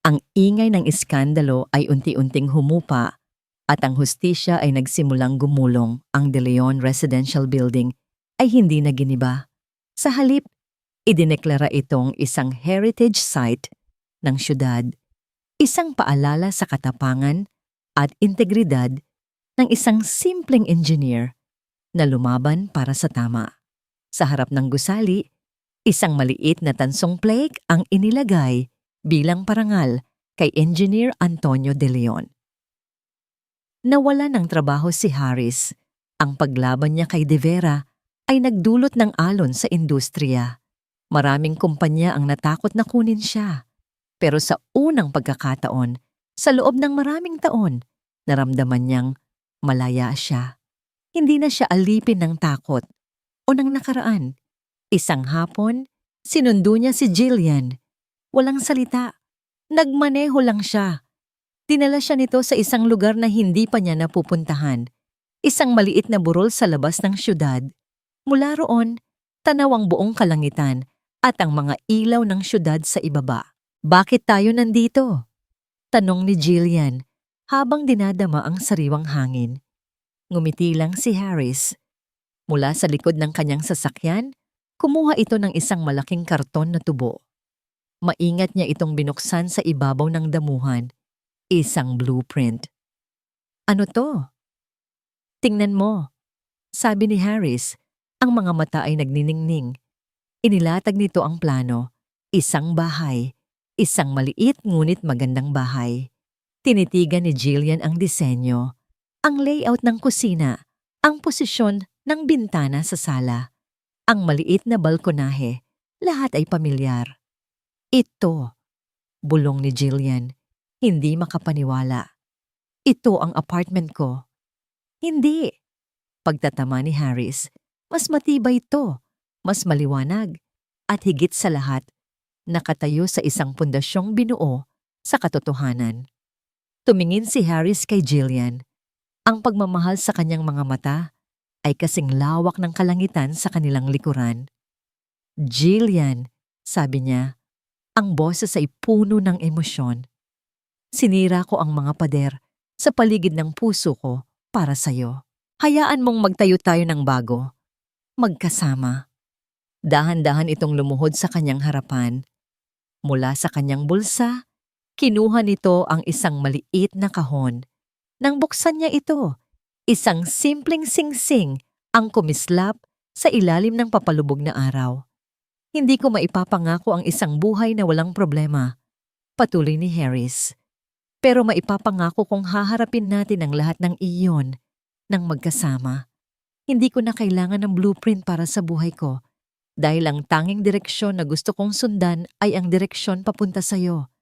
Ang ingay ng iskandalo ay unti-unting humupa at ang hustisya ay nagsimulang gumulong. Ang De Leon Residential Building ay hindi na giniba. Sa halip, idineklara itong isang heritage site ng syudad, isang paalala sa katapangan at integridad ng isang simpleng engineer na lumaban para sa tama. Sa harap ng gusali, isang maliit na tansong plaque ang inilagay bilang parangal kay Engineer Antonio De Leon. Nawala ng trabaho si Harris. Ang paglaban niya kay De Vera ay nagdulot ng alon sa industriya. Maraming kumpanya ang natakot na kunin siya. Pero sa unang pagkakataon, sa loob ng maraming taon, naramdaman niyang malaya siya. Hindi na siya alipin ng takot o ng nakaraan. Isang hapon, sinundo niya si Jillian. Walang salita. Nagmaneho lang siya. Dinala siya nito sa isang lugar na hindi pa niya napupuntahan. Isang maliit na burol sa labas ng syudad. Mula roon, tanaw ang buong kalangitan at ang mga ilaw ng syudad sa ibaba. Bakit tayo nandito? Tanong ni Jillian habang dinadama ang sariwang hangin. Ngumiti lang si Harris. Mula sa likod ng kanyang sasakyan, kumuha ito ng isang malaking karton na tubo. Maingat niya itong binuksan sa ibabaw ng damuhan. Isang blueprint. Ano to? Tingnan mo. Sabi ni Harris, ang mga mata ay nagniningning. Inilatag nito ang plano. Isang bahay. Isang maliit ngunit magandang bahay. Tinitigan ni Jillian ang disenyo, ang layout ng kusina, ang posisyon ng bintana sa sala. Ang maliit na balkonahe, lahat ay pamilyar. Ito, bulong ni Jillian, hindi makapaniwala. Ito ang apartment ko. Hindi. Pagtatama ni Harris, mas matibay ito, mas maliwanag, at higit sa lahat, nakatayo sa isang pundasyong binuo sa katotohanan. Tumingin si Harris kay Jillian. Ang pagmamahal sa kanyang mga mata ay kasing lawak ng kalangitan sa kanilang likuran. Jillian, sabi niya, ang boses ay puno ng emosyon. Sinira ko ang mga pader sa paligid ng puso ko para sa'yo. Hayaan mong magtayo tayo ng bago. Magkasama. Dahan-dahan itong lumuhod sa kanyang harapan. Mula sa kanyang bulsa, kinuha nito ang isang maliit na kahon. Nang buksan niya ito, isang simpleng singsing ang kumislap sa ilalim ng papalubog na araw. Hindi ko maipapangako ang isang buhay na walang problema, patuloy ni Harris. Pero maipapangako kung haharapin natin ang lahat ng iyon ng magkasama. Hindi ko na kailangan ng blueprint para sa buhay ko dahil ang tanging direksyon na gusto kong sundan ay ang direksyon papunta sa'yo.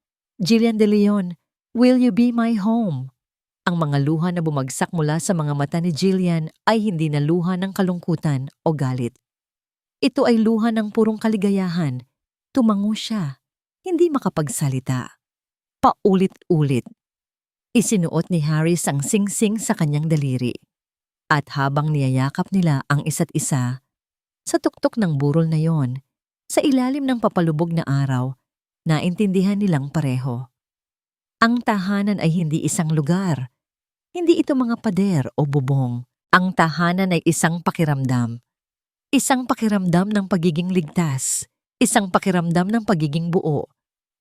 Jillian De Leon, will you be my home? Ang mga luha na bumagsak mula sa mga mata ni Jillian ay hindi na luha ng kalungkutan o galit. Ito ay luha ng purong kaligayahan. Tumango siya, hindi makapagsalita. Paulit-ulit. Isinuot ni Harris ang singsing sa kanyang daliri. At habang niyayakap nila ang isa't isa, sa tuktok ng burol na yon, sa ilalim ng papalubog na araw, naintindihan nilang pareho. Ang tahanan ay hindi isang lugar. Hindi ito mga pader o bubong. Ang tahanan ay isang pakiramdam. Isang pakiramdam ng pagiging ligtas. Isang pakiramdam ng pagiging buo.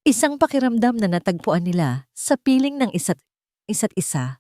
Isang pakiramdam na natagpuan nila sa piling ng isa't isa.